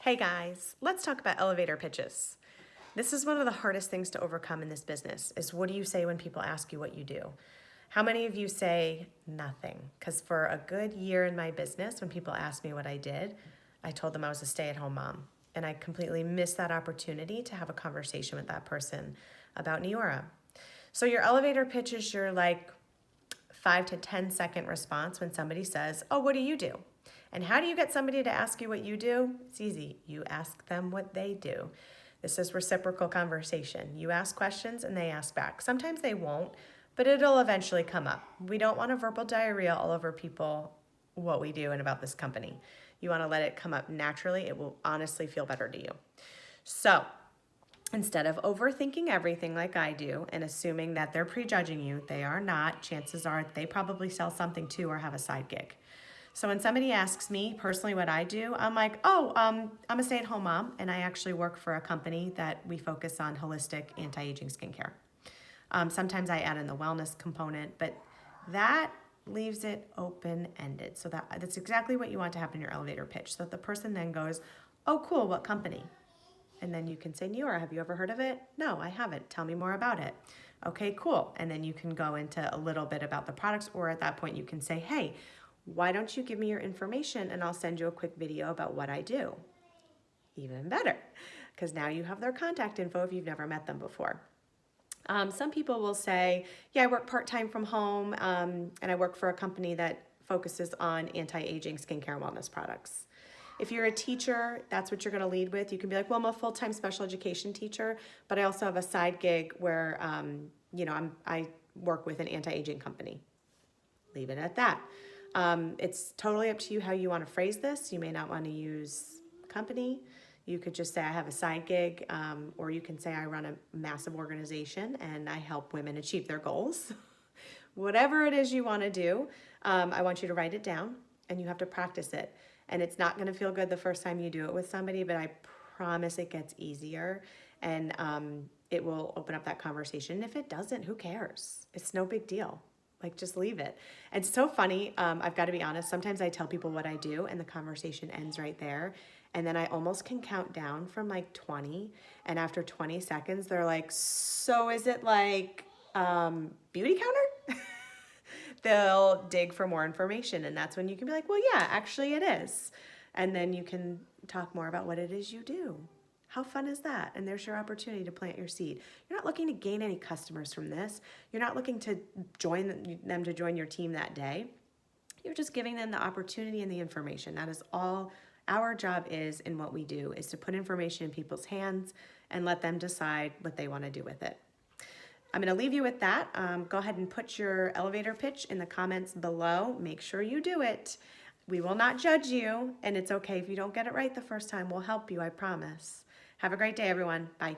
Hey guys, let's talk about elevator pitches. This is one of the hardest things to overcome in this business is what do you say when people ask you what you do? How many of you say nothing? Because for a good year in my business, when people asked me what I did, I told them I was a stay-at-home mom. And I completely missed that opportunity to have a conversation with that person about Neora. So your elevator pitch is your 5 to 10 second response when somebody says, oh, what do you do? And how do you get somebody to ask you what you do? It's easy. You ask them what they do. This is reciprocal conversation. You ask questions and they ask back. Sometimes they won't, but it'll eventually come up. We don't want a verbal diarrhea all over people what we do and about this company. You want to let it come up naturally. It will honestly feel better to you. So instead of overthinking everything like I do and assuming that they're prejudging you, they are not. Chances are they probably sell something too or have a side gig. So when somebody asks me personally what I do, I'm like, I'm a stay-at-home mom, and I actually work for a company that we focus on holistic anti-aging skincare. Sometimes I add in the wellness component, but that leaves it open-ended. So that's exactly what you want to happen in your elevator pitch, so that the person then goes, oh, cool, what company? And then you can say, Neora, have you ever heard of it? No, I haven't. Tell me more about it. Okay, cool. And then you can go into a little bit about the products, or at that point you can say, hey, why don't you give me your information and I'll send you a quick video about what I do. Even better, because now you have their contact info if you've never met them before. Some people will say, yeah, I work part-time from home and I work for a company that focuses on anti-aging skincare and wellness products. If you're a teacher, that's what you're going to lead with. You can be like, well, I'm a full-time special education teacher, but I also have a side gig where, I work with an anti-aging company. Leave it at that. It's totally up to you how you want to phrase this. You may not want to use company. You could just say I have a side gig, or you can say I run a massive organization and I help women achieve their goals. Whatever it is you want to do, I want you to write it down and you have to practice it. And it's not going to feel good the first time you do it with somebody, but I promise it gets easier and it will open up that conversation. And if it doesn't, who cares? It's no big deal. Just leave it. It's so funny. I've got to be honest. Sometimes I tell people what I do and the conversation ends right there. And then I almost can count down from 20. And after 20 seconds, they're like, so is it beauty counter? They'll dig for more information. And that's when you can be like, well, yeah, actually it is. And then you can talk more about what it is you do. How fun is that? And there's your opportunity to plant your seed. You're not looking to gain any customers from this. You're not looking to join them to join your team that day. You're just giving them the opportunity and the information. That is all our job is in what we do, is to put information in people's hands and let them decide what they want to do with it. I'm going to leave you with that. Go ahead and put your elevator pitch in the comments below. Make sure you do it. We will not judge you, and it's okay if you don't get it right the first time. We'll help you, I promise. Have a great day, everyone. Bye.